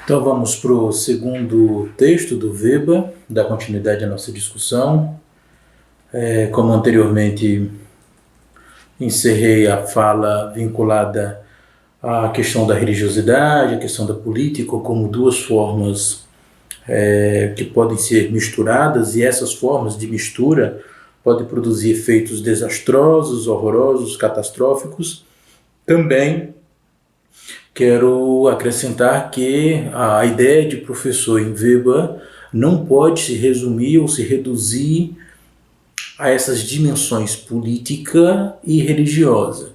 Então vamos para o segundo texto do Weber, da continuidade à nossa discussão. Como anteriormente encerrei a fala vinculada à questão da religiosidade, à questão da política, como duas formas que podem ser misturadas, e essas formas de mistura podem produzir efeitos desastrosos, horrorosos, catastróficos. Também quero acrescentar que a ideia de professor em Weber não pode se resumir ou se reduzir a essas dimensões política e religiosa.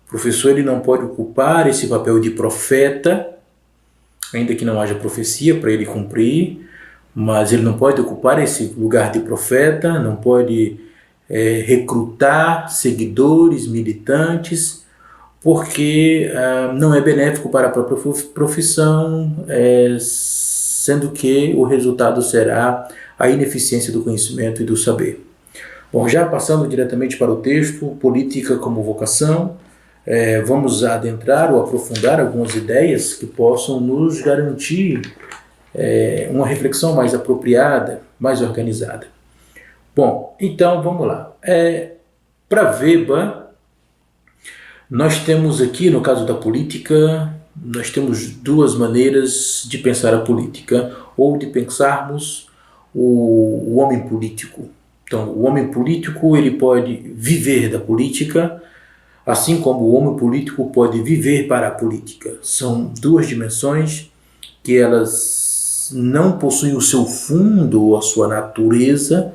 O professor ele não pode ocupar esse papel de profeta, ainda que não haja profecia para ele cumprir, mas ele não pode ocupar esse lugar de profeta, não pode recrutar seguidores, militantes, porque não é benéfico para a própria profissão, sendo que o resultado será a ineficiência do conhecimento e do saber. Bom, já passando diretamente para o texto, política como vocação, vamos adentrar ou aprofundar algumas ideias que possam nos garantir uma reflexão mais apropriada, mais organizada. Bom, então vamos lá. Para Weber, nós temos aqui, no caso da política, nós temos duas maneiras de pensar a política, ou de pensarmos o homem político. Então, o homem político ele pode viver da política, assim como o homem político pode viver para a política. São duas dimensões que elas não possuem o seu fundo ou a sua natureza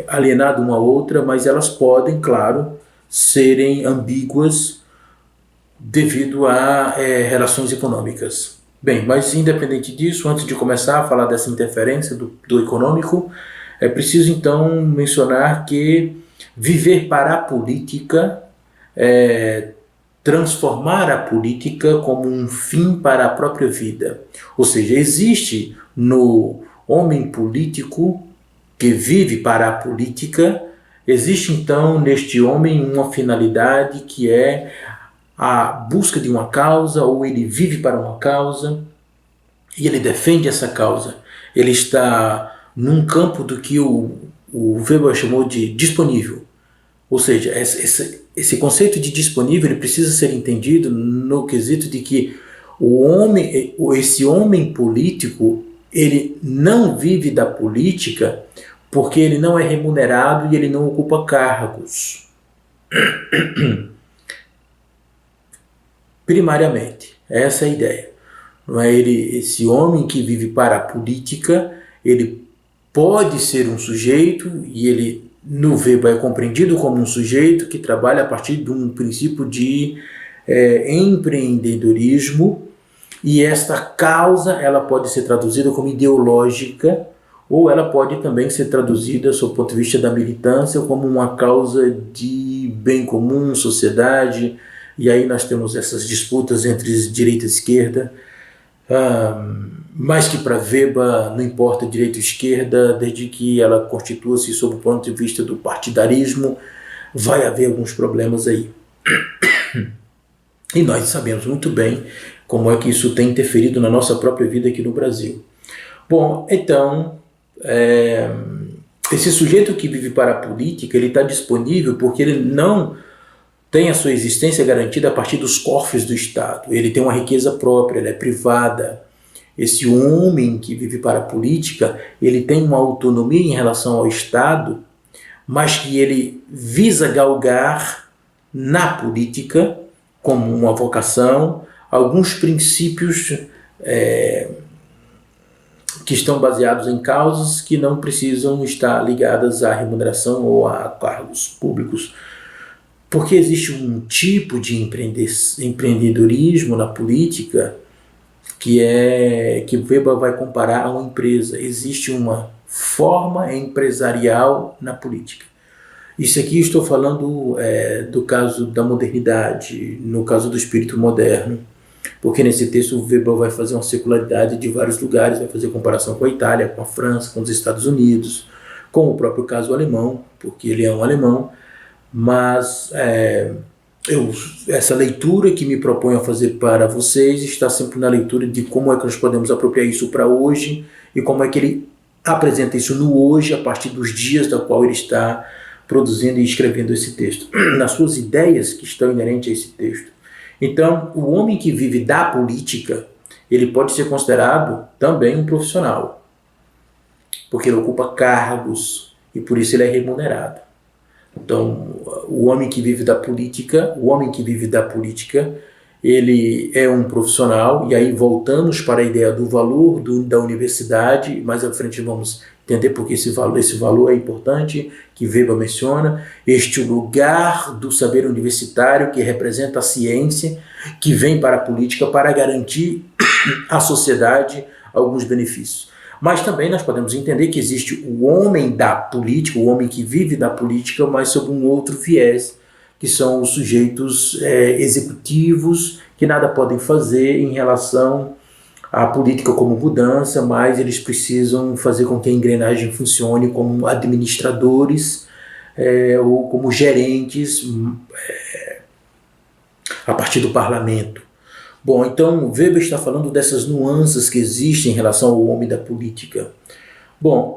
alienada uma à outra, mas elas podem, claro, serem ambíguas devido a relações econômicas. Bem, mas independente disso, antes de começar a falar dessa interferência do econômico, é preciso então mencionar que viver para a política transformar a política como um fim para a própria vida. Ou seja, existe no homem político que vive para a política, existe então neste homem uma finalidade que é a busca de uma causa, ou ele vive para uma causa e ele defende essa causa. Ele está num campo do que o Weber chamou de disponível. Ou seja, esse conceito de disponível ele precisa ser entendido no quesito de que esse homem político, ele não vive da política porque ele não é remunerado e ele não ocupa cargos. Primariamente, essa é a ideia. Não é esse homem que vive para a política, ele pode ser um sujeito, e ele no Weber é compreendido como um sujeito que trabalha a partir de um princípio de empreendedorismo, e esta causa ela pode ser traduzida como ideológica, ou ela pode também ser traduzida, sob o ponto de vista da militância, como uma causa de bem comum, sociedade, e aí nós temos essas disputas entre direita e esquerda, mas que para Weber não importa direita ou esquerda, desde que ela constitua-se sob o ponto de vista do partidarismo, vai haver alguns problemas aí. E nós sabemos muito bem como é que isso tem interferido na nossa própria vida aqui no Brasil. Bom, então, esse sujeito que vive para a política, ele está disponível porque ele não tem a sua existência garantida a partir dos cofres do Estado. Ele tem uma riqueza própria, ela é privada. Esse homem que vive para a política, ele tem uma autonomia em relação ao Estado, mas que ele visa galgar na política, como uma vocação, alguns princípios que estão baseados em causas que não precisam estar ligadas à remuneração ou a cargos públicos. Porque existe um tipo de empreendedorismo na política que Weber vai comparar a uma empresa. Existe uma forma empresarial na política. Isso aqui estou falando do caso da modernidade, no caso do espírito moderno, porque nesse texto o Weber vai fazer uma secularidade de vários lugares, vai fazer comparação com a Itália, com a França, com os Estados Unidos, com o próprio caso alemão, porque ele é um alemão, mas essa leitura que me proponho a fazer para vocês está sempre na leitura de como é que nós podemos apropriar isso para hoje e como é que ele apresenta isso no hoje a partir dos dias da qual ele está produzindo e escrevendo esse texto, nas suas ideias que estão inerentes a esse texto. Então, o homem que vive da política, ele pode ser considerado também um profissional, porque ele ocupa cargos e por isso ele é remunerado. Então, o homem que vive da política, ele é um profissional, e aí voltamos para a ideia do valor da universidade. Mais à frente vamos entender porque esse valor é importante, que Weber menciona, este lugar do saber universitário que representa a ciência, que vem para a política para garantir à sociedade alguns benefícios. Mas também nós podemos entender que existe o homem da política, o homem que vive da política, mas sob um outro viés, que são os sujeitos executivos, que nada podem fazer em relação à política como mudança, mas eles precisam fazer com que a engrenagem funcione como administradores ou como gerentes a partir do parlamento. Bom, então Weber está falando dessas nuances que existem em relação ao homem da política. Bom,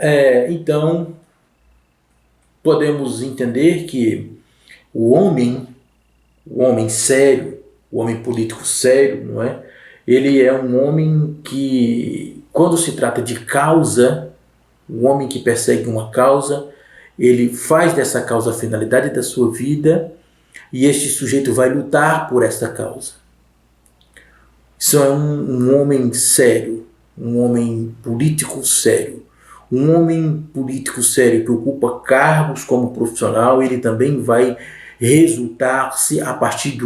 então podemos entender que o homem sério, o homem político sério, não é? Ele é um homem que, quando se trata de causa, o homem que persegue uma causa, ele faz dessa causa a finalidade da sua vida e este sujeito vai lutar por essa causa. Isso é um homem sério, um homem político sério. Um homem político sério que ocupa cargos como profissional, ele também vai resultar-se a partir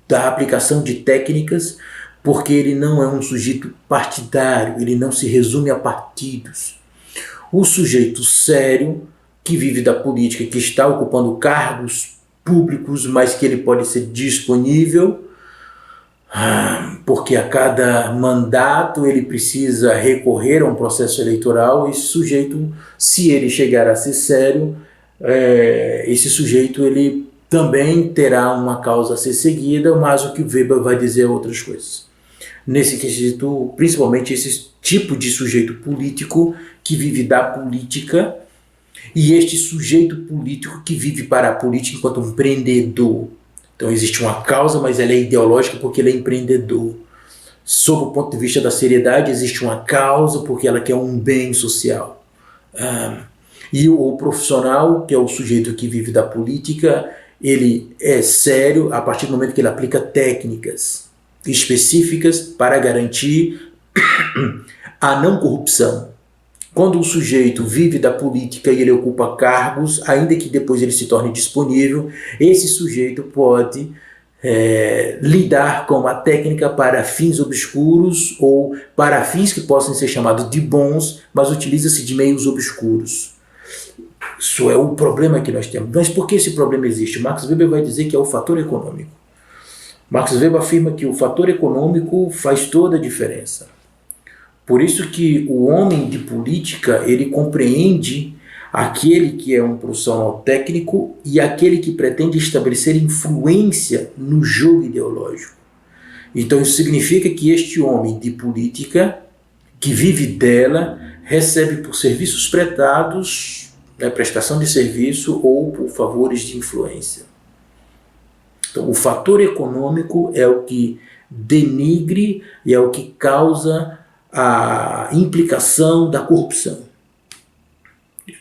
da aplicação de técnicas, porque ele não é um sujeito partidário, ele não se resume a partidos. O sujeito sério que vive da política, que está ocupando cargos públicos, mas que ele pode ser disponível, porque a cada mandato ele precisa recorrer a um processo eleitoral. Esse sujeito, se ele chegar a ser sério, esse sujeito ele também terá uma causa a ser seguida, mas o que Weber vai dizer é outras coisas. Nesse quesito, principalmente esse tipo de sujeito político que vive da política e este sujeito político que vive para a política enquanto um empreendedor. Então existe uma causa, mas ela é ideológica porque ele é empreendedor. Sob o ponto de vista da seriedade, existe uma causa porque ela quer um bem social. E o profissional, que é o sujeito que vive da política, ele é sério a partir do momento que ele aplica técnicas específicas para garantir a não corrupção. Quando o sujeito vive da política e ele ocupa cargos, ainda que depois ele se torne disponível, esse sujeito pode lidar com a técnica para fins obscuros ou para fins que possam ser chamados de bons, mas utiliza-se de meios obscuros. Isso é o problema que nós temos. Mas por que esse problema existe? Max Weber vai dizer que é o fator econômico. Max Weber afirma que o fator econômico faz toda a diferença. Por isso que o homem de política, ele compreende aquele que é um profissional técnico e aquele que pretende estabelecer influência no jogo ideológico. Então isso significa que este homem de política, que vive dela, recebe por serviços prestados, prestação de serviço ou por favores de influência. Então o fator econômico é o que denigre e é o que causa a implicação da corrupção.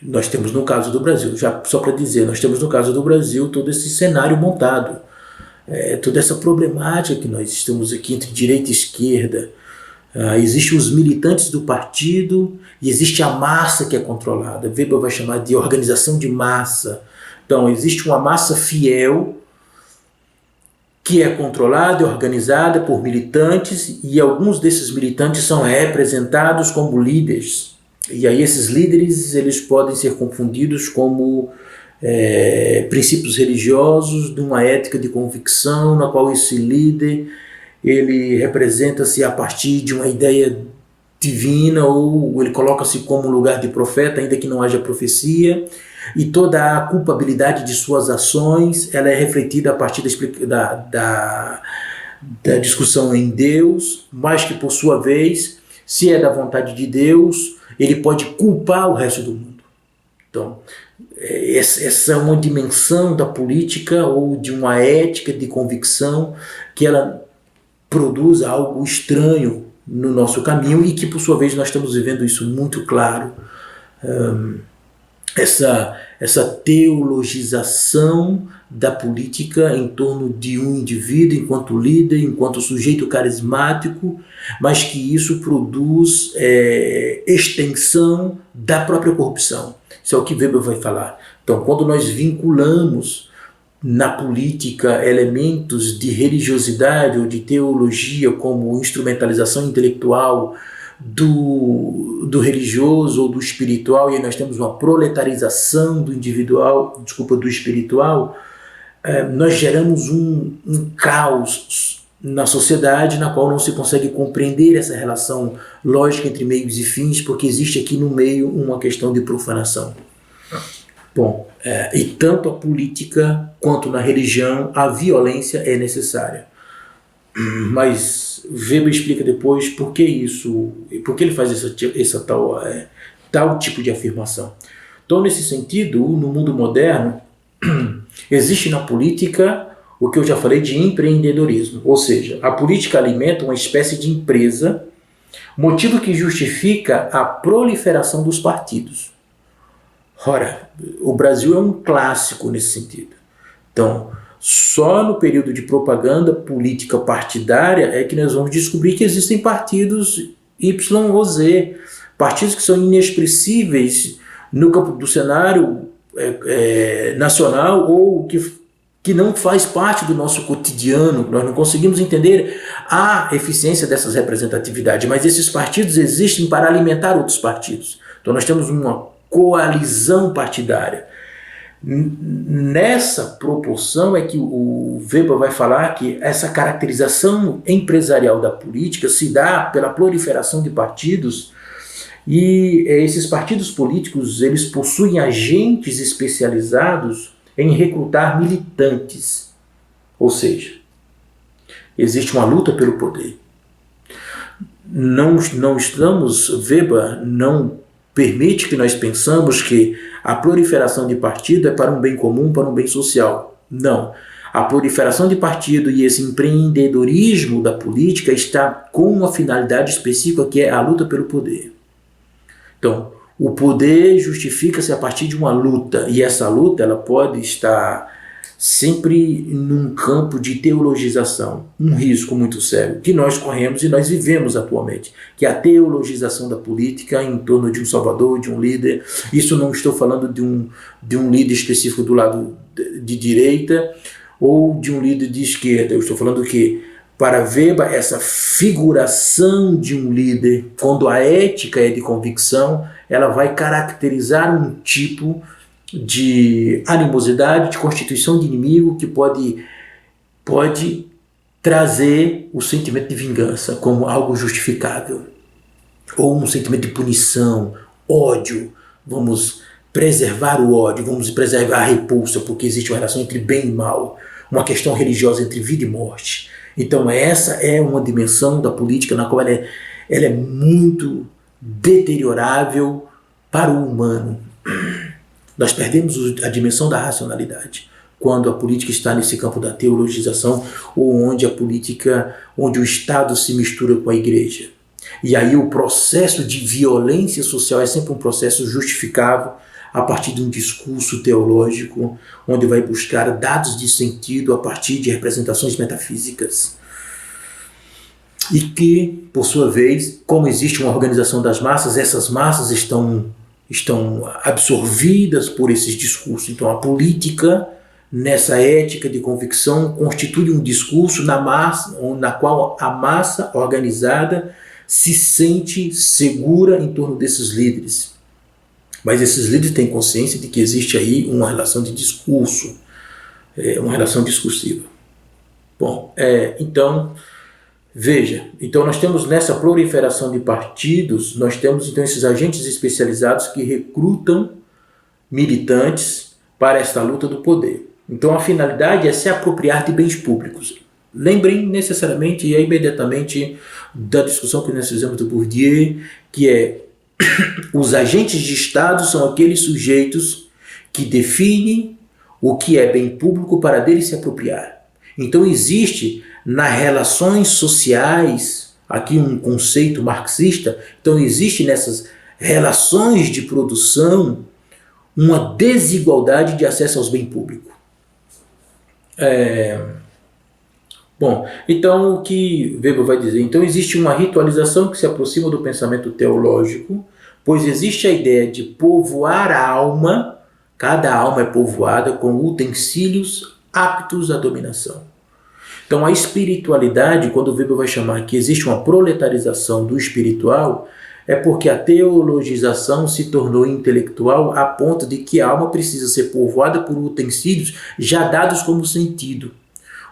Nós temos no caso do Brasil, já só para dizer, nós temos no caso do Brasil todo esse cenário montado, toda essa problemática que nós estamos aqui entre direita e esquerda. Existem os militantes do partido e existe a massa que é controlada. Weber vai chamar de organização de massa. Então existe uma massa fiel que é controlada e organizada por militantes, e alguns desses militantes são representados como líderes. E aí esses líderes eles podem ser confundidos como princípios religiosos de uma ética de convicção, na qual esse líder ele representa-se a partir de uma ideia divina, ou ele coloca-se como lugar de profeta, ainda que não haja profecia. e toda a culpabilidade de suas ações ela é refletida a partir da discussão em Deus, mas que por sua vez, se é da vontade de Deus, ele pode culpar o resto do mundo. Então, essa é uma dimensão da política ou de uma ética de convicção que ela produz algo estranho no nosso caminho e que, por sua vez, nós estamos vivendo isso muito claro. Essa teologização da política em torno de um indivíduo enquanto líder, enquanto sujeito carismático, mas que isso produz extensão da própria corrupção. Isso é o que Weber vai falar. Então, quando nós vinculamos na política elementos de religiosidade ou de teologia como instrumentalização intelectual do religioso ou do espiritual, e aí nós temos uma proletarização do individual, do espiritual, nós geramos um caos na sociedade na qual não se consegue compreender essa relação lógica entre meios e fins, porque existe aqui no meio uma questão de profanação. Bom, e tanto a política quanto na religião a violência é necessária. Mas Weber explica depois por que isso, por que ele faz essa tal tipo de afirmação. Então, nesse sentido, no mundo moderno, existe na política o que eu já falei de empreendedorismo, ou seja, a política alimenta uma espécie de empresa, motivo que justifica a proliferação dos partidos. Ora, o Brasil é um clássico nesse sentido. Então, só no período de propaganda política partidária é que nós vamos descobrir que existem partidos Y ou Z, partidos que são inexpressíveis no campo do cenário nacional ou que não faz parte do nosso cotidiano. Nós não conseguimos entender a eficiência dessas representatividades, mas esses partidos existem para alimentar outros partidos. Então nós temos uma coalizão partidária. Nessa proporção é que o Weber vai falar que essa caracterização empresarial da política se dá pela proliferação de partidos, e esses partidos políticos eles possuem agentes especializados em recrutar militantes, ou seja, existe uma luta pelo poder. Não estamos, Weber não permite que nós pensamos que a proliferação de partido é para um bem comum, para um bem social. Não. A proliferação de partido e esse empreendedorismo da política está com uma finalidade específica, que é a luta pelo poder. Então, o poder justifica-se a partir de uma luta, e essa luta ela pode estar sempre num campo de teologização, um risco muito sério que nós corremos e nós vivemos atualmente, que é a teologização da política em torno de um salvador, de um líder. Isso não estou falando de um líder específico do lado de direita ou de um líder de esquerda. Eu estou falando que, para Weber, essa figuração de um líder, quando a ética é de convicção, ela vai caracterizar um tipo de animosidade, de constituição de inimigo que pode trazer o sentimento de vingança como algo justificável, ou um sentimento de punição, ódio. Vamos preservar o ódio, vamos preservar a repulsa, porque existe uma relação entre bem e mal, uma questão religiosa entre vida e morte. Então essa é uma dimensão da política na qual ela é muito deteriorável para o humano. Nós perdemos a dimensão da racionalidade quando a política está nesse campo da teologização, ou onde o Estado se mistura com a igreja. E aí o processo de violência social é sempre um processo justificável a partir de um discurso teológico, onde vai buscar dados de sentido a partir de representações metafísicas. E que, por sua vez, como existe uma organização das massas, essas massas estão absorvidas por esses discursos. Então a política, nessa ética de convicção, constitui um discurso na qual a massa organizada se sente segura em torno desses líderes. Mas esses líderes têm consciência de que existe aí uma relação de discurso, uma relação discursiva. Bom, então, veja, então nós temos nessa proliferação de partidos, nós temos então esses agentes especializados que recrutam militantes para esta luta do poder. Então a finalidade é se apropriar de bens públicos. Lembrem necessariamente e imediatamente da discussão que nós fizemos do Bourdieu, que é os agentes de Estado são aqueles sujeitos que definem o que é bem público para dele se apropriar. Então existe nas relações sociais, aqui um conceito marxista, então existe nessas relações de produção uma desigualdade de acesso aos bens públicos. Bom, então o que Weber vai dizer? Então existe uma ritualização que se aproxima do pensamento teológico, pois existe a ideia de povoar a alma, cada alma é povoada com utensílios aptos à dominação. Então a espiritualidade, quando Weber vai chamar que existe uma proletarização do espiritual, é porque a teologização se tornou intelectual a ponto de que a alma precisa ser povoada por utensílios já dados como sentido.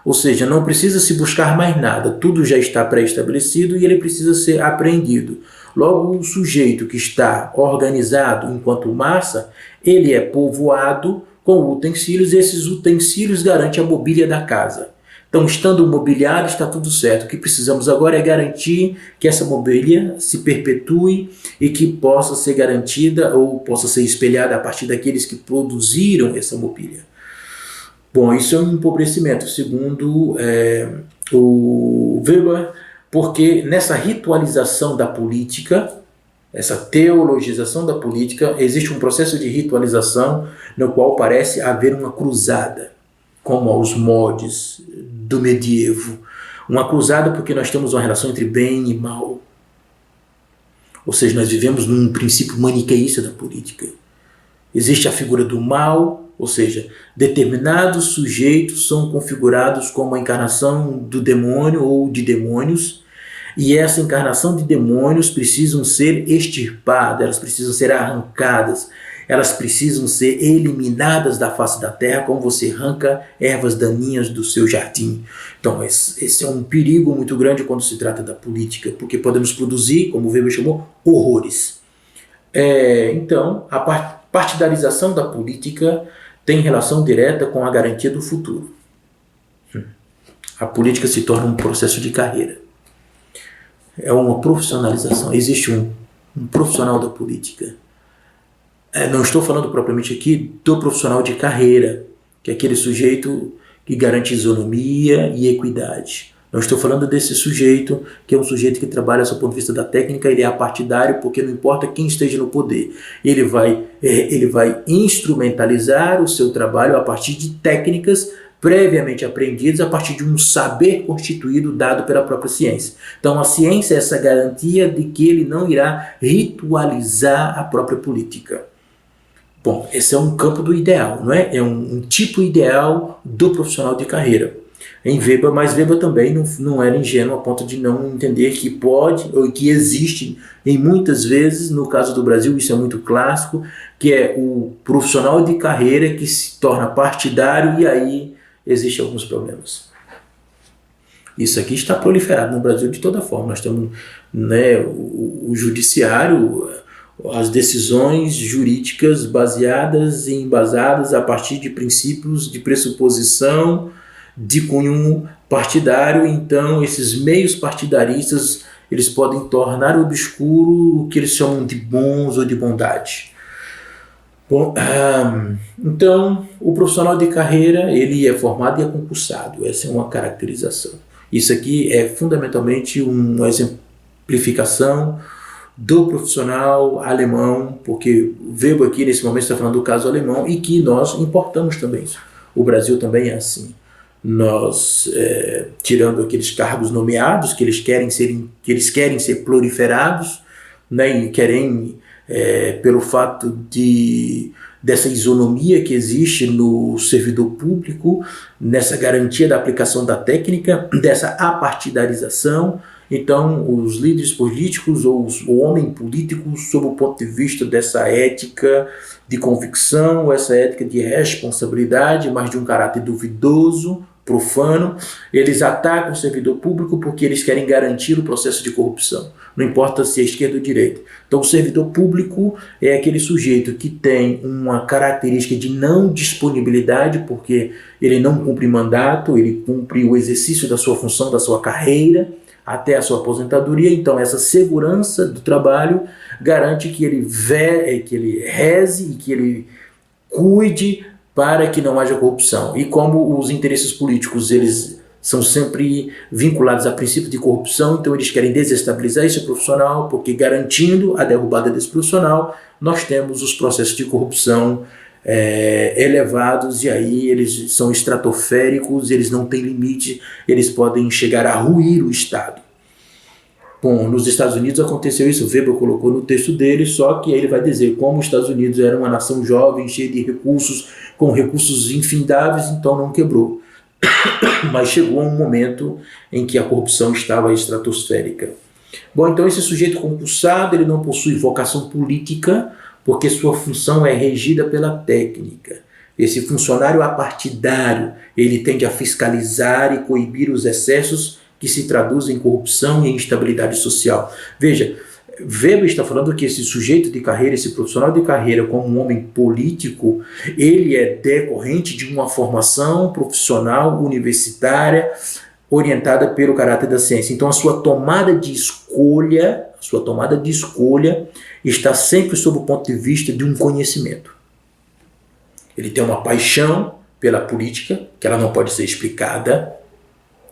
Ou seja, não precisa se buscar mais nada, tudo já está pré-estabelecido e ele precisa ser apreendido. Logo, o sujeito que está organizado enquanto massa, ele é povoado com utensílios, e esses utensílios garantem a mobília da casa. Então, estando mobiliado, está tudo certo. O que precisamos agora é garantir que essa mobília se perpetue e que possa ser garantida ou possa ser espelhada a partir daqueles que produziram essa mobília. Bom, isso é um empobrecimento, segundo o Weber, porque nessa ritualização da política, essa teologização da política, existe um processo de ritualização no qual parece haver uma cruzada, como aos moldes do medievo. Uma cruzada porque nós temos uma relação entre bem e mal. Ou seja, nós vivemos num princípio maniqueísta da política. Existe a figura do mal, ou seja, determinados sujeitos são configurados como a encarnação do demônio ou de demônios, e essa encarnação de demônios precisam ser extirpadas, elas precisam ser arrancadas, elas precisam ser eliminadas da face da terra, como você arranca ervas daninhas do seu jardim. Então, esse é um perigo muito grande quando se trata da política, porque podemos produzir, como o Weber chamou, horrores. Então, a partidarização da política tem relação direta com a garantia do futuro. A política se torna um processo de carreira. É uma profissionalização. Existe um profissional da política. Não estou falando propriamente aqui do profissional de carreira, que é aquele sujeito que garante isonomia e equidade. Não estou falando desse sujeito, que é um sujeito que trabalha do ponto de vista da técnica, ele é apartidário, porque não importa quem esteja no poder. Ele vai instrumentalizar o seu trabalho a partir de técnicas previamente aprendidas, a partir de um saber constituído dado pela própria ciência. Então a ciência é essa garantia de que ele não irá ritualizar a própria política. Bom, esse é um campo do ideal, não é? É um tipo ideal do profissional de carreira. Em Weber, mas Weber também não era ingênuo a ponto de não entender que pode, ou que existe, em muitas vezes, no caso do Brasil, isso é muito clássico, que é o profissional de carreira que se torna partidário e aí existem alguns problemas. Isso aqui está proliferado no Brasil de toda forma. Nós temos o judiciário, as decisões jurídicas embasadas a partir de princípios de pressuposição de cunho partidário. Então esses meios partidaristas eles podem tornar obscuro o que eles chamam de bons ou de bondade. Bom, então o profissional de carreira ele é formado e é concursado. Essa é uma caracterização. Isso aqui é fundamentalmente uma exemplificação do profissional alemão, porque Weber aqui nesse momento está falando do caso alemão e que nós importamos também. O Brasil também é assim. Nós, tirando aqueles cargos nomeados que eles querem ser proliferados, né, e querem, pelo fato dessa isonomia que existe no servidor público, nessa garantia da aplicação da técnica, dessa apartidarização. Então, os líderes políticos ou o homem político, sob o ponto de vista dessa ética de convicção, essa ética de responsabilidade, mas de um caráter duvidoso, profano, eles atacam o servidor público porque eles querem garantir o processo de corrupção, não importa se é esquerda ou direita. Então o servidor público é aquele sujeito que tem uma característica de não disponibilidade, porque ele não cumpre mandato, ele cumpre o exercício da sua função, da sua carreira, até a sua aposentadoria. Então essa segurança do trabalho garante que ele reze e que ele cuide para que não haja corrupção. E como os interesses políticos eles são sempre vinculados a princípio de corrupção, então eles querem desestabilizar esse profissional, porque garantindo a derrubada desse profissional, nós temos os processos de corrupção elevados, e aí eles são estratosféricos, eles não têm limite, eles podem chegar a ruir o Estado. Bom, nos Estados Unidos aconteceu isso, o Weber colocou no texto dele, só que aí ele vai dizer como os Estados Unidos era uma nação jovem, cheia de recursos, com recursos infindáveis, então não quebrou. Mas chegou um momento em que a corrupção estava estratosférica. Bom, então esse sujeito concursado, ele não possui vocação política, porque sua função é regida pela técnica. Esse funcionário apartidário, ele tende a fiscalizar e coibir os excessos que se traduzem em corrupção e instabilidade social. Veja, Weber está falando que esse sujeito de carreira, esse profissional de carreira como um homem político, ele é decorrente de uma formação profissional universitária orientada pelo caráter da ciência. Então a sua tomada de escolha está sempre sob o ponto de vista de um conhecimento. Ele tem uma paixão pela política, que ela não pode ser explicada.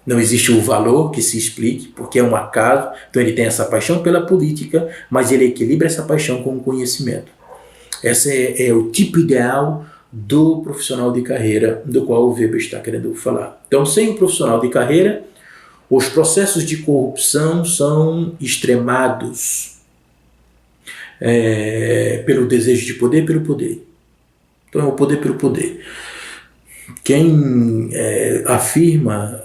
Não existe o valor que se explique, porque é um acaso. Então ele tem essa paixão pela política, mas ele equilibra essa paixão com o conhecimento. Esse é o tipo ideal do profissional de carreira do qual o Weber está querendo falar. Então, sem o profissional de carreira, os processos de corrupção são extremados pelo desejo de poder, pelo poder. Então é o poder pelo poder. Quem afirma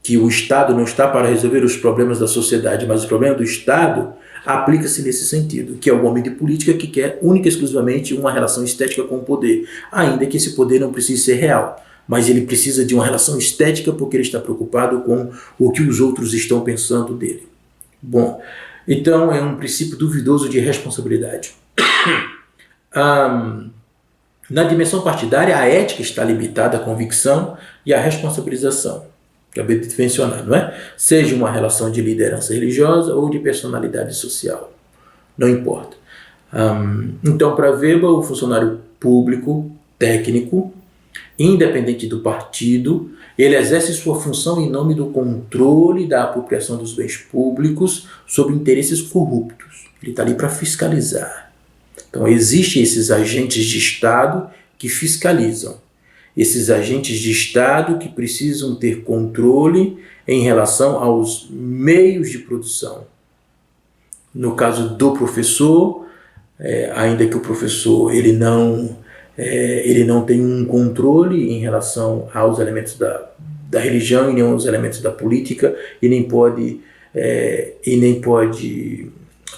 que o Estado não está para resolver os problemas da sociedade, mas o problema do Estado, aplica-se nesse sentido, que é o homem de política que quer única e exclusivamente uma relação estética com o poder, ainda que esse poder não precise ser real, mas ele precisa de uma relação estética porque ele está preocupado com o que os outros estão pensando dele. Bom, então é um princípio duvidoso de responsabilidade. Na dimensão partidária, a ética está limitada à convicção e à responsabilização. Acabei de mencionar, não é? Seja uma relação de liderança religiosa ou de personalidade social. Não importa. Então, para Weber, o funcionário público, técnico, independente do partido, ele exerce sua função em nome do controle da apropriação dos bens públicos sob interesses corruptos. Ele está ali para fiscalizar. Então, existem esses agentes de Estado que fiscalizam. Esses agentes de Estado que precisam ter controle em relação aos meios de produção. No caso do professor, ainda que o professor ele não tem um controle em relação aos elementos da religião e nem aos elementos da política, e nem pode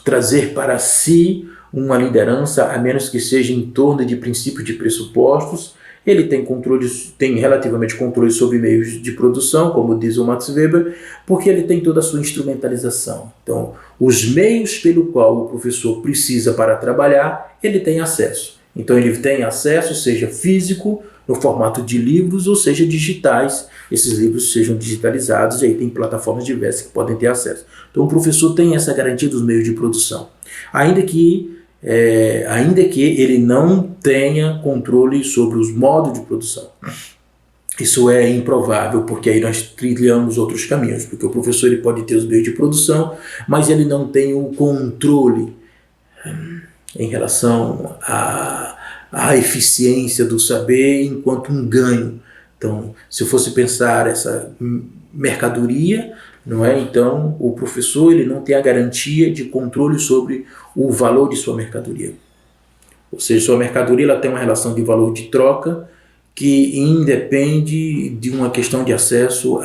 trazer para si uma liderança, a menos que seja em torno de princípios de pressupostos. Ele tem relativamente controle sobre meios de produção, como diz o Max Weber, porque ele tem toda a sua instrumentalização. Então, os meios pelo qual o professor precisa para trabalhar, ele tem acesso. Então, ele tem acesso, seja físico, no formato de livros, ou seja digitais. Esses livros sejam digitalizados, e aí tem plataformas diversas que podem ter acesso. Então, o professor tem essa garantia dos meios de produção. Ainda que ele não tenha controle sobre os modos de produção. Isso é improvável, porque aí nós trilhamos outros caminhos, porque o professor ele pode ter os meios de produção, mas ele não tem o controle em relação à eficiência do saber enquanto um ganho. Então, se eu fosse pensar essa mercadoria, não é? Então, o professor ele não tem a garantia de controle sobre o valor de sua mercadoria. Ou seja, sua mercadoria ela tem uma relação de valor de troca que independe de uma questão de acesso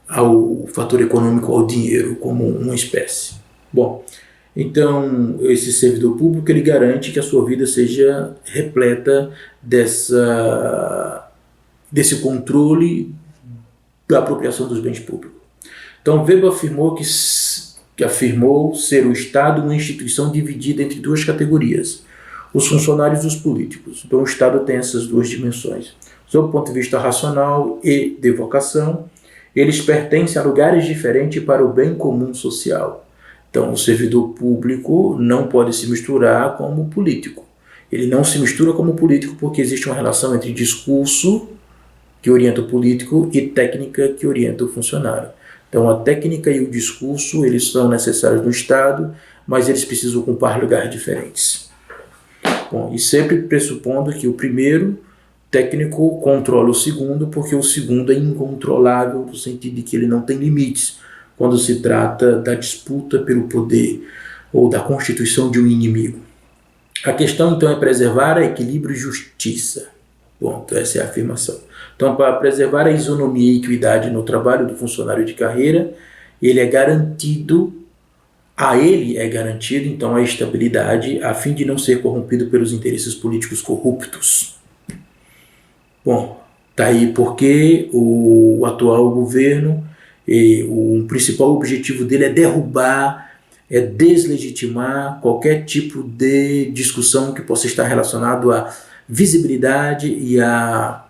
ao fator econômico, ao dinheiro, como uma espécie. Bom, Então, esse servidor público ele garante que a sua vida seja repleta desse controle da apropriação dos bens públicos. Então, Weber afirmou ser o Estado uma instituição dividida entre duas categorias, os funcionários e os políticos. Então, o Estado tem essas duas dimensões. Sob o ponto de vista racional e de vocação, eles pertencem a lugares diferentes para o bem comum social. Então, o servidor público não pode se misturar como político. Ele não se mistura como político porque existe uma relação entre discurso, que orienta o político, e técnica, que orienta o funcionário. Então, a técnica e o discurso, eles são necessários no Estado, mas eles precisam ocupar lugares diferentes. Bom, e sempre pressupondo que o primeiro técnico controla o segundo, porque o segundo é incontrolável, no sentido de que ele não tem limites, quando se trata da disputa pelo poder ou da constituição de um inimigo. A questão, então, é preservar a equilíbrio e justiça. Ponto, essa é a afirmação. Então, para preservar a isonomia e equidade no trabalho do funcionário de carreira, a ele é garantido, então, a estabilidade, a fim de não ser corrompido pelos interesses políticos corruptos. Bom, está aí porque o atual governo, o principal objetivo dele é derrubar, é deslegitimar qualquer tipo de discussão que possa estar relacionado à visibilidade e à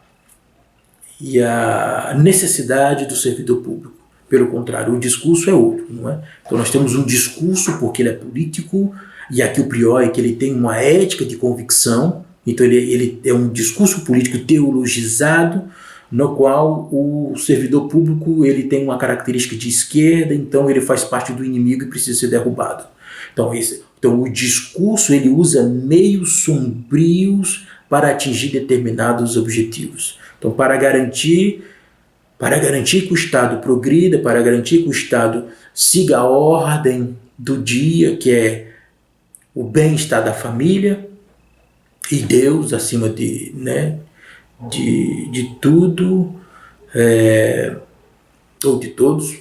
necessidade do servidor público. Pelo contrário, o discurso é outro, não é? Então nós temos um discurso porque ele é político, e aqui o prior é que ele tem uma ética de convicção, então ele é um discurso político teologizado, no qual o servidor público ele tem uma característica de esquerda, então ele faz parte do inimigo e precisa ser derrubado. Então o discurso ele usa meios sombrios para atingir determinados objetivos. Então, para garantir que o Estado progrida, para garantir que o Estado siga a ordem do dia, que é o bem-estar da família e Deus acima de tudo, ou de todos,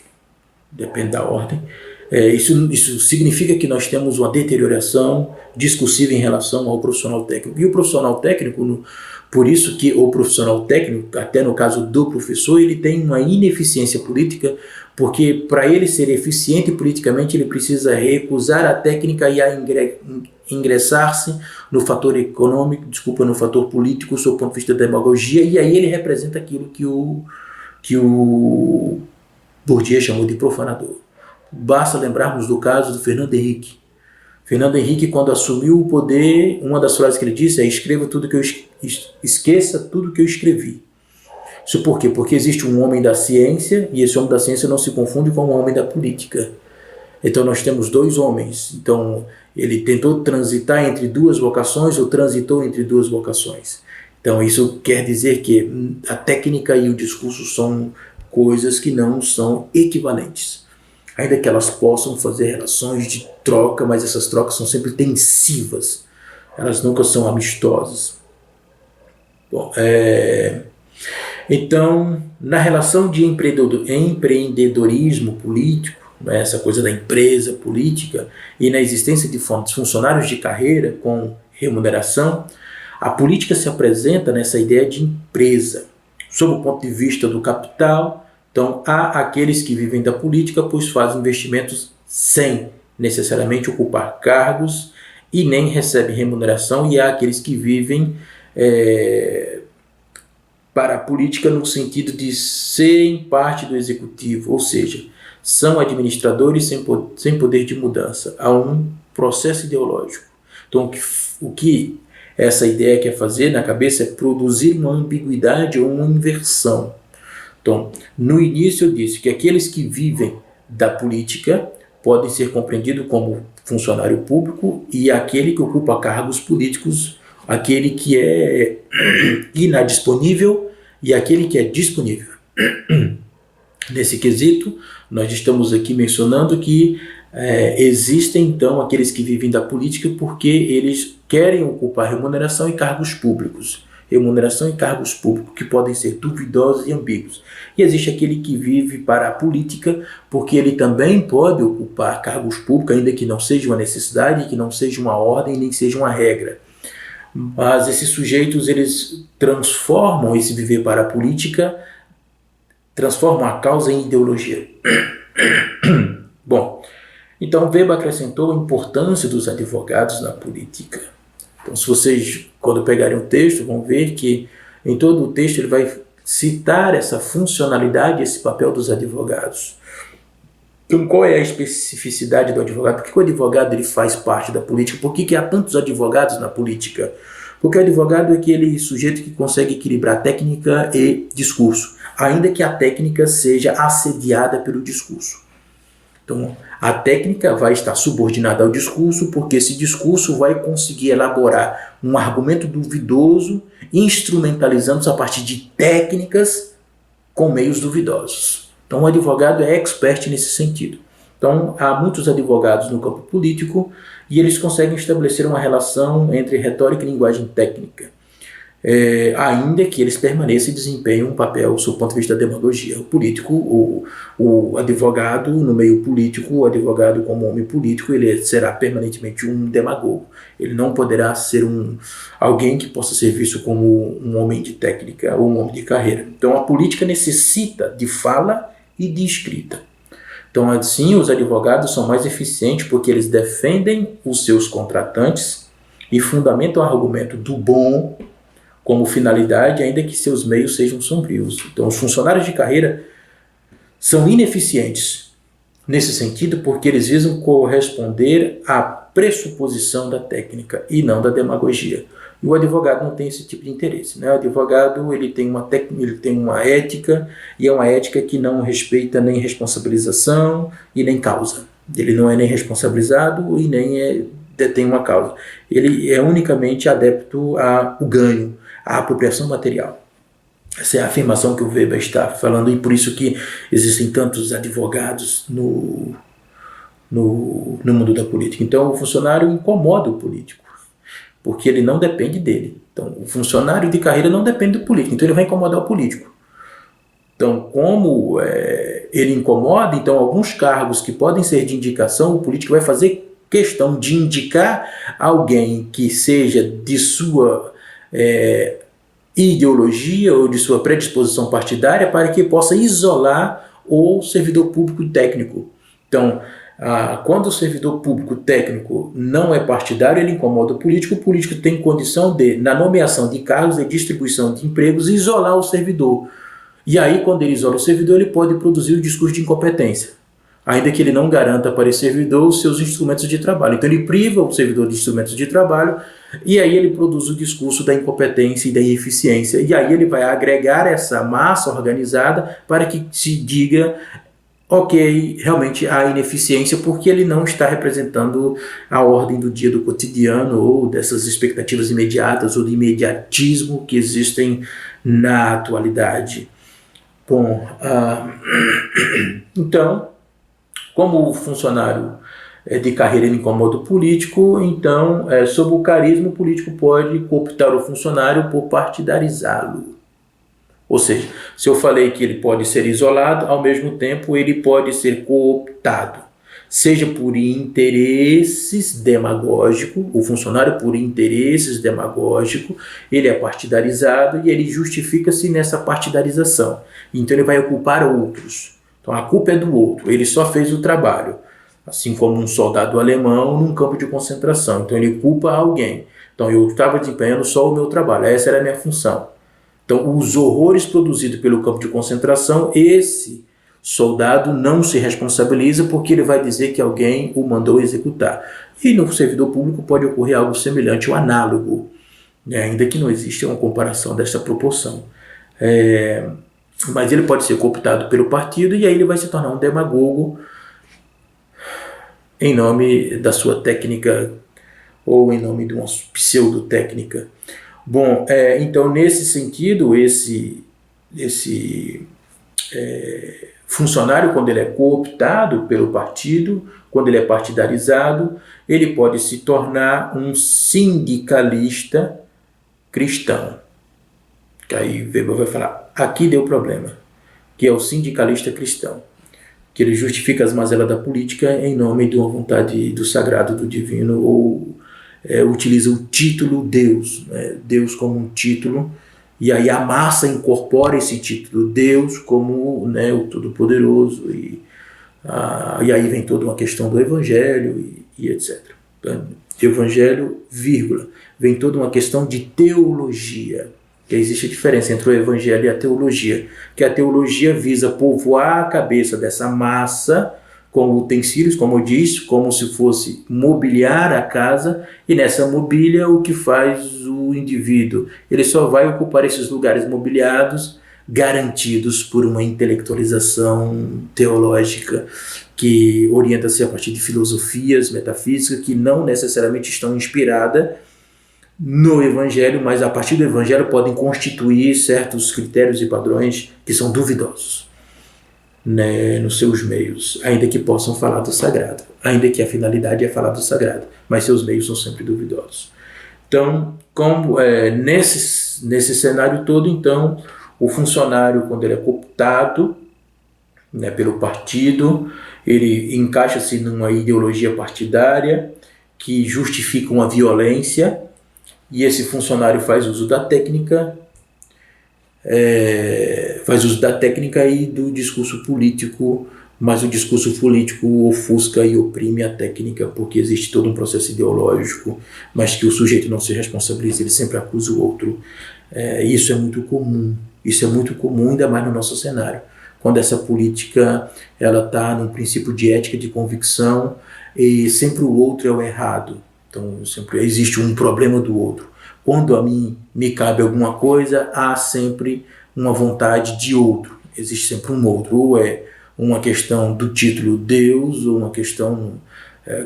depende da ordem. Isso significa que nós temos uma deterioração discursiva em relação ao profissional técnico. E o profissional técnico, por isso que o profissional técnico, até no caso do professor, ele tem uma ineficiência política, porque para ele ser eficiente politicamente, ele precisa recusar a técnica e ingressar-se no fator econômico, no fator político, sob o ponto de vista da demagogia, e aí ele representa aquilo que o Bourdieu chamou de profanador. Basta lembrarmos do caso do Fernando Henrique. Fernando Henrique, quando assumiu o poder, uma das frases que ele disse é: esqueça tudo que eu escrevi. Isso por quê? Porque existe um homem da ciência, e esse homem da ciência não se confunde com um homem da política. Então nós temos dois homens. Então ele tentou transitar entre duas vocações, ou transitou entre duas vocações. Então isso quer dizer que a técnica e o discurso são coisas que não são equivalentes. Ainda que elas possam fazer relações de troca, mas essas trocas são sempre tensivas. Elas nunca são amistosas. Bom, então, na relação de empreendedorismo político, essa coisa da empresa política, e na existência de funcionários de carreira com remuneração, a política se apresenta nessa ideia de empresa. Sob o ponto de vista do capital, então há aqueles que vivem da política, pois fazem investimentos sem necessariamente ocupar cargos e nem recebem remuneração, e há aqueles que vivem para a política no sentido de serem parte do executivo, ou seja, são administradores sem poder de mudança. Há um processo ideológico. Então, o que essa ideia quer fazer na cabeça é produzir uma ambiguidade ou uma inversão. Então, no início eu disse que aqueles que vivem da política podem ser compreendidos como funcionário público, e aquele que ocupa cargos políticos, aquele que é inadisponível e aquele que é disponível. Nesse quesito, nós estamos aqui mencionando que existem então aqueles que vivem da política porque eles querem ocupar remuneração e cargos públicos. remuneração e cargos públicos, que podem ser duvidosos e ambíguos. E existe aquele que vive para a política, porque ele também pode ocupar cargos públicos, ainda que não seja uma necessidade, que não seja uma ordem, nem seja uma regra. Mas esses sujeitos, eles transformam esse viver para a política, transformam a causa em ideologia. Bom, então Weber acrescentou a importância dos advogados na política. Então, se vocês, quando pegarem o texto, vão ver que em todo o texto ele vai citar essa funcionalidade, esse papel dos advogados. Então, qual é a especificidade do advogado? Por que o advogado ele faz parte da política? Por que há tantos advogados na política? Porque o advogado é aquele sujeito que consegue equilibrar técnica e discurso, ainda que a técnica seja assediada pelo discurso. Então, a técnica vai estar subordinada ao discurso, porque esse discurso vai conseguir elaborar um argumento duvidoso, instrumentalizando-se a partir de técnicas com meios duvidosos. Então, o advogado é expert nesse sentido. Então, há muitos advogados no campo político e eles conseguem estabelecer uma relação entre retórica e linguagem técnica, ainda que eles permaneçam e desempenhem um papel, do ponto de vista da demagogia. O político, o advogado no meio político, o advogado como homem político, ele será permanentemente um demagogo. Ele não poderá ser alguém que possa ser visto como um homem de técnica ou um homem de carreira. Então, a política necessita de fala e de escrita. Então, assim, os advogados são mais eficientes porque eles defendem os seus contratantes e fundamentam o argumento do bom como finalidade, ainda que seus meios sejam sombrios. Então, os funcionários de carreira são ineficientes nesse sentido porque eles visam corresponder à pressuposição da técnica e não da demagogia. E o advogado não tem esse tipo de interesse, né? O advogado ele tem uma ética, e é uma ética que não respeita nem responsabilização e nem causa. Ele não é nem responsabilizado e nem detém uma causa. Ele é unicamente adepto ao ganho, à apropriação material. Essa é a afirmação que o Weber está falando, e por isso que existem tantos advogados no mundo da política. Então, o funcionário incomoda o político, porque ele não depende dele. Então, o funcionário de carreira não depende do político, então ele vai incomodar o político. Então, como ele incomoda, então alguns cargos que podem ser de indicação, o político vai fazer questão de indicar alguém que seja de sua ideologia ou de sua predisposição partidária para que possa isolar o servidor público técnico. Então, quando o servidor público técnico não é partidário, ele incomoda o político tem condição de, na nomeação de cargos e distribuição de empregos, isolar o servidor. E aí, quando ele isola o servidor, ele pode produzir o discurso de incompetência, ainda que ele não garanta para esse servidor os seus instrumentos de trabalho. Então, ele priva o servidor de instrumentos de trabalho, e aí ele produz o discurso da incompetência e da ineficiência. E aí ele vai agregar essa massa organizada para que se diga: ok, realmente há ineficiência porque ele não está representando a ordem do dia, do cotidiano, ou dessas expectativas imediatas ou do imediatismo que existem na atualidade. Bom, então, como o funcionário de carreira ele incomoda o político, então, sob o carisma, o político pode cooptar o funcionário por partidarizá-lo. Ou seja, se eu falei que ele pode ser isolado, ao mesmo tempo ele pode ser cooptado, seja por interesses demagógicos, o funcionário por interesses demagógicos, ele é partidarizado e ele justifica-se nessa partidarização. Então ele vai ocupar outros. Então a culpa é do outro, ele só fez o trabalho. Assim como um soldado alemão num campo de concentração. Então ele culpa alguém. Então eu estava desempenhando só o meu trabalho, essa era a minha função. Então, os horrores produzidos pelo campo de concentração, esse soldado não se responsabiliza porque ele vai dizer que alguém o mandou executar. E no servidor público pode ocorrer algo semelhante ou análogo, né? Ainda que não exista uma comparação dessa proporção. Mas ele pode ser cooptado pelo partido e aí ele vai se tornar um demagogo em nome da sua técnica ou em nome de uma pseudotécnica. Bom, então nesse sentido, esse funcionário, quando ele é cooptado pelo partido, quando ele é partidarizado, ele pode se tornar um sindicalista cristão. Que aí Weber vai falar, aqui deu problema, que é o sindicalista cristão, que ele justifica as mazelas da política em nome de uma vontade do sagrado, do divino, ou utiliza o título Deus, né? Deus como um título, e aí a massa incorpora esse título Deus como, né, o Todo-Poderoso, e aí vem toda uma questão do Evangelho e etc. Então, Evangelho, vírgula, vem toda uma questão de teologia, que existe a diferença entre o Evangelho e a teologia, que a teologia visa povoar a cabeça dessa massa com utensílios, como eu disse, como se fosse mobiliar a casa, e nessa mobília o que faz o indivíduo? Ele só vai ocupar esses lugares mobiliados garantidos por uma intelectualização teológica que orienta-se a partir de filosofias metafísicas que não necessariamente estão inspiradas no Evangelho, mas a partir do Evangelho podem constituir certos critérios e padrões que são duvidosos, né, nos seus meios, ainda que possam falar do sagrado, ainda que a finalidade é falar do sagrado, mas seus meios são sempre duvidosos. Então, nesse cenário todo, então, o funcionário, quando ele é cooptado, né, pelo partido, ele encaixa-se numa ideologia partidária que justifica uma violência, e esse funcionário faz uso da técnica, e do discurso político, mas o discurso político ofusca e oprime a técnica, porque existe todo um processo ideológico, mas que o sujeito não se responsabiliza, ele sempre acusa o outro. Isso é muito comum, ainda mais no nosso cenário, quando essa política ela está num princípio de ética, de convicção, e sempre o outro é o errado. Então sempre existe um problema do outro. Quando a mim me cabe alguma coisa, há sempre uma vontade de outro. Existe sempre um outro. Ou é uma questão do título Deus, ou uma questão,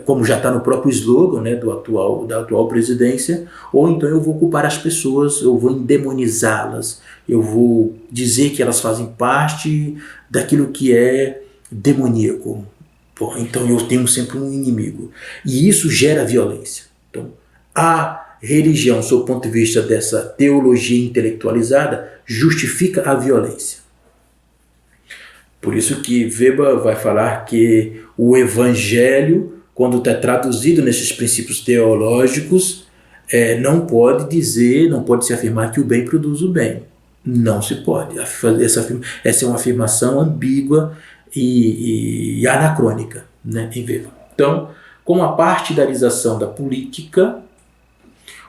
como já está no próprio slogan, né, da atual presidência, ou então eu vou culpar as pessoas, eu vou endemonizá-las, eu vou dizer que elas fazem parte daquilo que é demoníaco. Então eu tenho sempre um inimigo. E isso gera violência. Então, a religião, sob o ponto de vista dessa teologia intelectualizada, justifica a violência. Por isso que Weber vai falar que o Evangelho, quando está traduzido nesses princípios teológicos, não pode se afirmar que o bem produz o bem. Não se pode. Essa é uma afirmação ambígua e anacrônica, né, em Weber. Então, com a partidarização da política,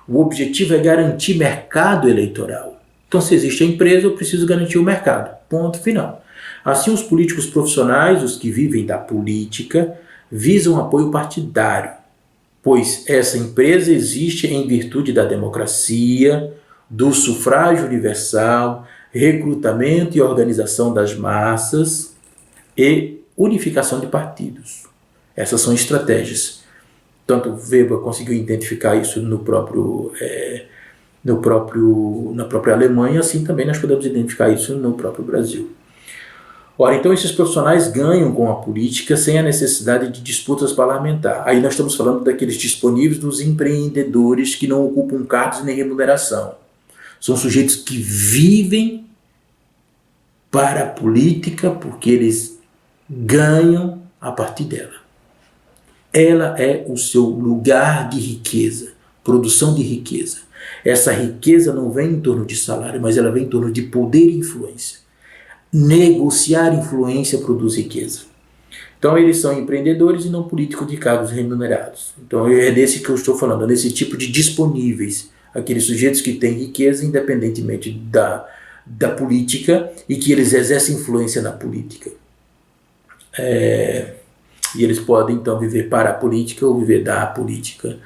o objetivo é garantir mercado eleitoral. Então, se existe a empresa, eu preciso garantir o mercado. Ponto final. Assim, os políticos profissionais, os que vivem da política, visam apoio partidário, pois essa empresa existe em virtude da democracia, do sufrágio universal, recrutamento e organização das massas e unificação de partidos. Essas são estratégias. Tanto Weber conseguiu identificar isso na própria Alemanha, assim também nós podemos identificar isso no próprio Brasil. Ora, então esses profissionais ganham com a política sem a necessidade de disputas parlamentares. Aí nós estamos falando daqueles disponíveis dos empreendedores que não ocupam cargos nem remuneração. São sujeitos que vivem para a política porque eles ganham a partir dela. Ela é o seu lugar de riqueza, produção de riqueza. Essa riqueza não vem em torno de salário, mas ela vem em torno de poder e influência. Negociar influência produz riqueza. Então eles são empreendedores e não políticos de cargos remunerados. Então é desse que eu estou falando, desse tipo de disponíveis, aqueles sujeitos que têm riqueza independentemente da política e que eles exercem influência na política. E eles podem então viver para a política ou viver da política.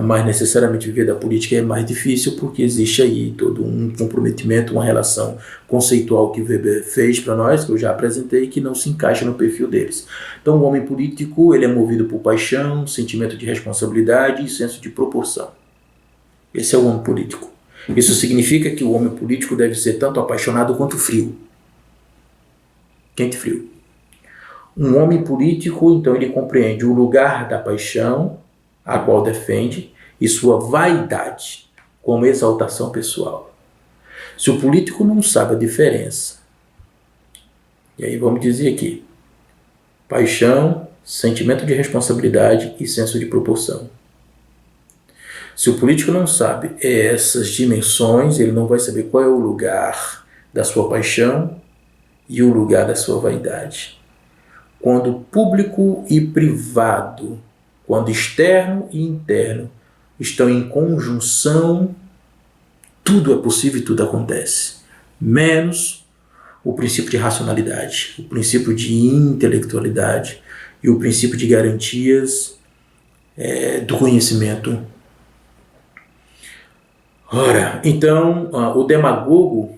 Mas necessariamente viver da política é mais difícil porque existe aí todo um comprometimento, uma relação conceitual que Weber fez para nós, que eu já apresentei, que não se encaixa no perfil deles. Então o homem político ele é movido por paixão, sentimento de responsabilidade e senso de proporção. Esse é o homem político. Isso significa que o homem político deve ser tanto apaixonado quanto frio. Quente e frio. Um homem político, então, ele compreende o lugar da paixão, a qual defende, e sua vaidade, como exaltação pessoal. Se o político não sabe a diferença, e aí vamos dizer aqui, paixão, sentimento de responsabilidade e senso de proporção. Se o político não sabe essas dimensões, ele não vai saber qual é o lugar da sua paixão e o lugar da sua vaidade. Quando público e privado, quando externo e interno estão em conjunção, tudo é possível e tudo acontece. Menos o princípio de racionalidade, o princípio de intelectualidade e o princípio de garantias do conhecimento. Ora, então, o demagogo,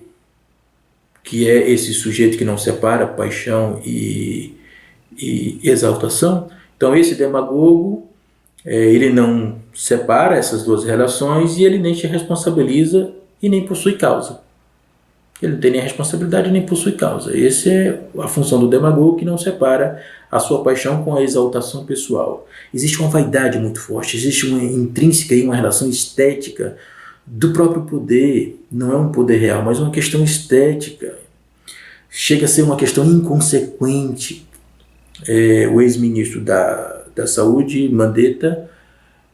que é esse sujeito que não separa paixão e exaltação, então esse demagogo, ele não separa essas duas relações e ele nem se responsabiliza e nem possui causa. Ele não tem nem responsabilidade nem possui causa. Essa é a função do demagogo, que não separa a sua paixão com a exaltação pessoal. Existe uma vaidade muito forte, existe uma intrínseca e uma relação estética do próprio poder. Não é um poder real, mas uma questão estética. Chega a ser uma questão inconsequente. O ex-ministro da Saúde, Mandetta,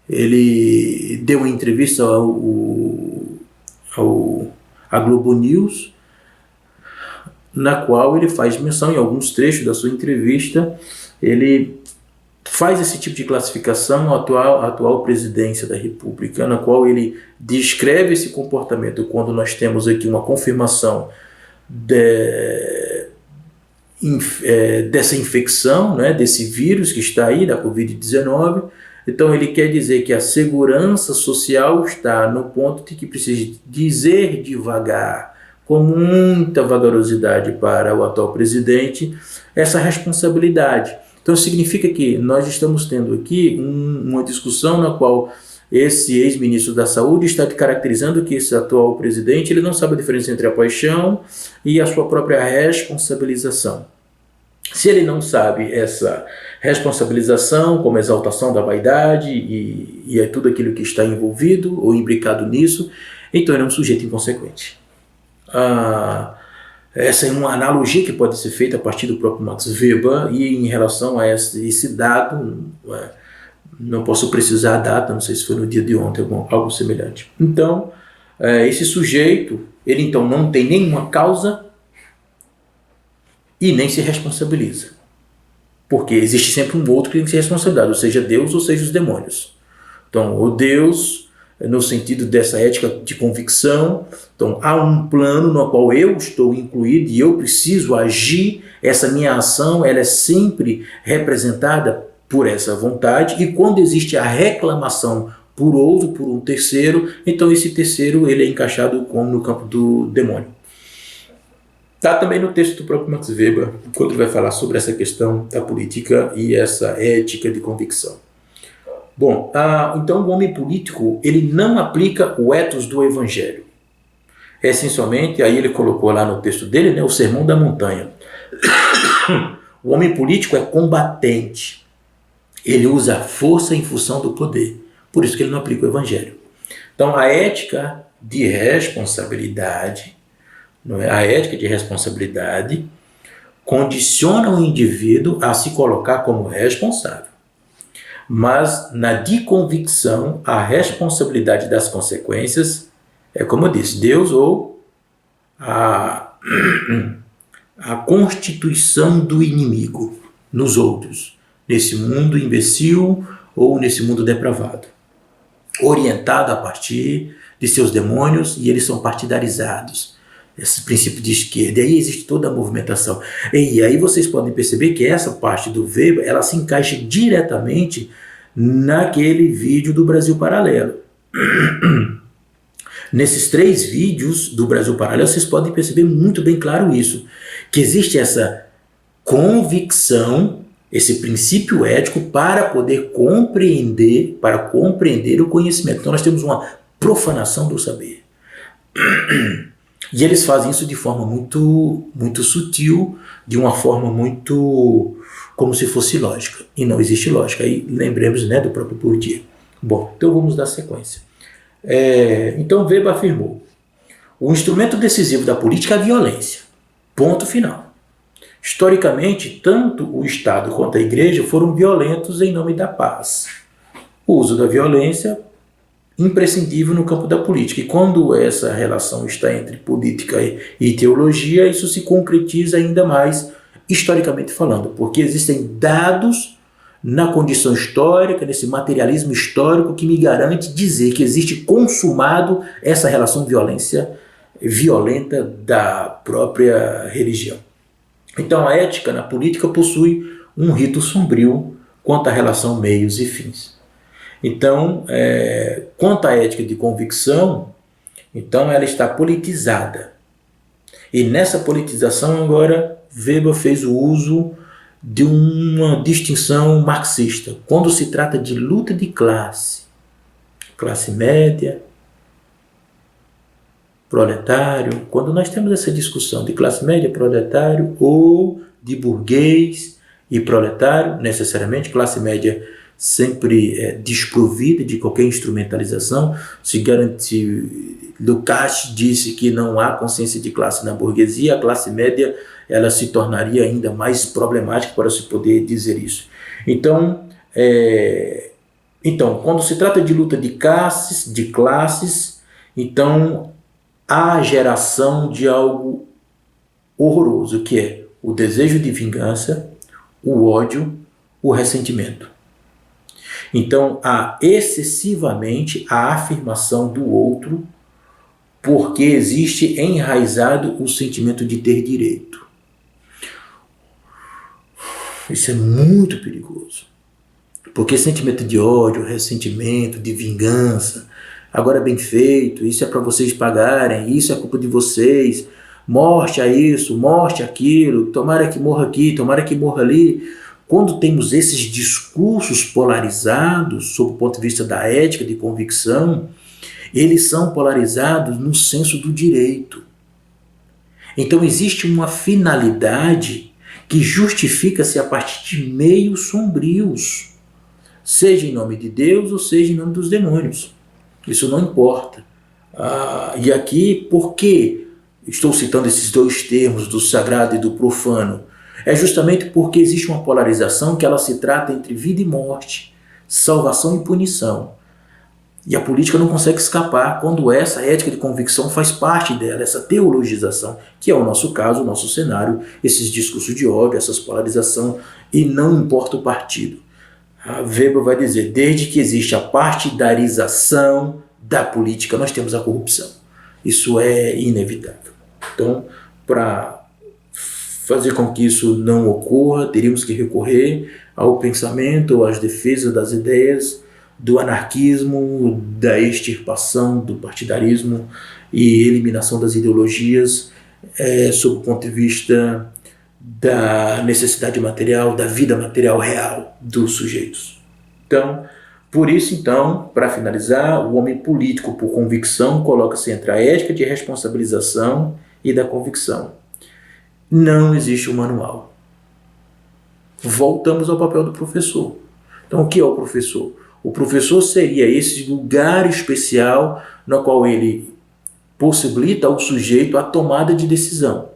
ele deu uma entrevista à Globo News, na qual ele faz menção, em alguns trechos da sua entrevista, ele faz esse tipo de classificação à atual presidência da República, na qual ele descreve esse comportamento quando nós temos aqui uma confirmação dessa infecção, né, desse vírus que está aí, da Covid-19. Então ele quer dizer que a segurança social está no ponto de que precisa dizer devagar, com muita vagarosidade para o atual presidente, essa responsabilidade. Então significa que nós estamos tendo aqui uma discussão na qual esse ex-ministro da Saúde está caracterizando que esse atual presidente ele não sabe a diferença entre a paixão e a sua própria responsabilização. Se ele não sabe essa responsabilização como exaltação da vaidade e é tudo aquilo que está envolvido ou imbricado nisso, então ele é um sujeito inconsequente. Essa é uma analogia que pode ser feita a partir do próprio Max Weber, e em relação a esse dado, não posso precisar a data, não sei se foi no dia de ontem, algo semelhante. Então, esse sujeito, ele então não tem nenhuma causa e nem se responsabiliza. Porque existe sempre um outro que tem que ser responsabilizado, ou seja Deus ou seja os demônios. Então, o Deus, no sentido dessa ética de convicção, então há um plano no qual eu estou incluído e eu preciso agir, essa minha ação ela é sempre representada por essa vontade, e quando existe a reclamação por outro, por um terceiro, então esse terceiro ele é encaixado como no campo do demônio. Está também no texto do próprio Max Weber, quando ele vai falar sobre essa questão da política e essa ética de convicção. Bom, então o homem político ele não aplica o ethos do evangelho. Essencialmente, aí ele colocou lá no texto dele, né, o Sermão da Montanha. O homem político é combatente. Ele usa a força em função do poder. Por isso que ele não aplica o evangelho. Então a ética de responsabilidade, não é? A ética de responsabilidade condiciona o indivíduo a se colocar como responsável. Mas na de convicção, a responsabilidade das consequências é, como eu disse, Deus ou a constituição do inimigo nos outros, nesse mundo imbecil ou nesse mundo depravado, orientado a partir de seus demônios, e eles são partidarizados. Esse princípio de esquerda, e aí existe toda a movimentação. E aí vocês podem perceber que essa parte do Weber, ela se encaixa diretamente naquele vídeo do Brasil Paralelo. Nesses 3 vídeos do Brasil Paralelo, vocês podem perceber muito bem claro isso, que existe essa convicção, esse princípio ético para poder compreender o conhecimento. Então nós temos uma profanação do saber. E eles fazem isso de forma muito, muito sutil, de uma forma muito como se fosse lógica. E não existe lógica. Aí lembremos, né, do próprio Bourdieu. Bom, então vamos dar sequência. Então Weber afirmou: O instrumento decisivo da política é a violência. Ponto final. Historicamente, tanto o Estado quanto a Igreja foram violentos em nome da paz. O uso da violência imprescindível no campo da política. E quando essa relação está entre política e teologia, isso se concretiza ainda mais historicamente falando, porque existem dados na condição histórica, nesse materialismo histórico, que me garante dizer que existe consumado essa relação violenta da própria religião. Então a ética na política possui um rito sombrio quanto à relação meios e fins. Então, quanto à ética de convicção, então ela está politizada. E nessa politização agora Weber fez o uso de uma distinção marxista. Quando se trata de luta de classe, classe média, proletário, quando nós temos essa discussão de classe média, proletário, ou de burguês e proletário, necessariamente classe média sempre desprovida de qualquer instrumentalização, se garante. Lukács disse que não há consciência de classe na burguesia, a classe média ela se tornaria ainda mais problemática para se poder dizer isso. Então, quando se trata de luta de classes, então há a geração de algo horroroso, que é o desejo de vingança, o ódio, o ressentimento. Então, há excessivamente a afirmação do outro, porque existe enraizado o sentimento de ter direito. Isso é muito perigoso, porque sentimento de ódio, ressentimento, de vingança, agora é bem feito, isso é para vocês pagarem, isso é culpa de vocês, morte a isso, morte aquilo, tomara que morra aqui, tomara que morra ali. Quando temos esses discursos polarizados, sob o ponto de vista da ética de convicção, eles são polarizados no senso do direito. Então existe uma finalidade que justifica-se a partir de meios sombrios, seja em nome de Deus ou seja em nome dos demônios. Isso não importa. E aqui, por que estou citando esses dois termos, do sagrado e do profano? É justamente porque existe uma polarização que ela se trata entre vida e morte, salvação e punição. E a política não consegue escapar quando essa ética de convicção faz parte dela, essa teologização, que é o nosso caso, o nosso cenário, esses discursos de ódio, essas polarização, e não importa o partido. A Weber vai dizer, desde que existe a partidarização da política, nós temos a corrupção. Isso é inevitável. Então, para fazer com que isso não ocorra, teríamos que recorrer ao pensamento, às defesas das ideias, do anarquismo, da extirpação do partidarismo e eliminação das ideologias, sob o ponto de vista da necessidade material, da vida material real dos sujeitos. Então, por isso, para finalizar, o homem político por convicção coloca-se entre a ética de responsabilização e da convicção. Não existe um manual. Voltamos ao papel do professor. Então, o que é o professor? O professor seria esse lugar especial no qual ele possibilita ao sujeito a tomada de decisão.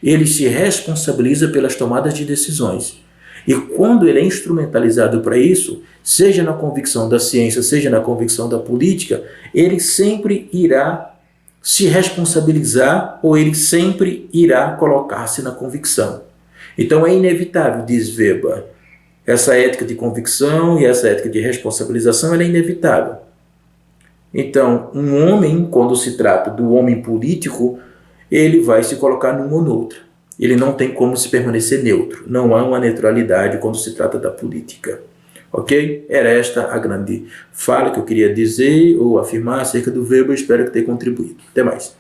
Ele se responsabiliza pelas tomadas de decisões. E quando ele é instrumentalizado para isso, seja na convicção da ciência, seja na convicção da política, ele sempre irá se responsabilizar ou ele sempre irá colocar-se na convicção. Então é inevitável, diz Weber, essa ética de convicção e essa ética de responsabilização ela é inevitável. Então, um homem, quando se trata do homem político, ele vai se colocar numa ou noutra. Ele não tem como se permanecer neutro. Não há uma neutralidade quando se trata da política. Ok? Era esta a grande fala que eu queria dizer ou afirmar acerca do Weber. Espero que tenha contribuído. Até mais.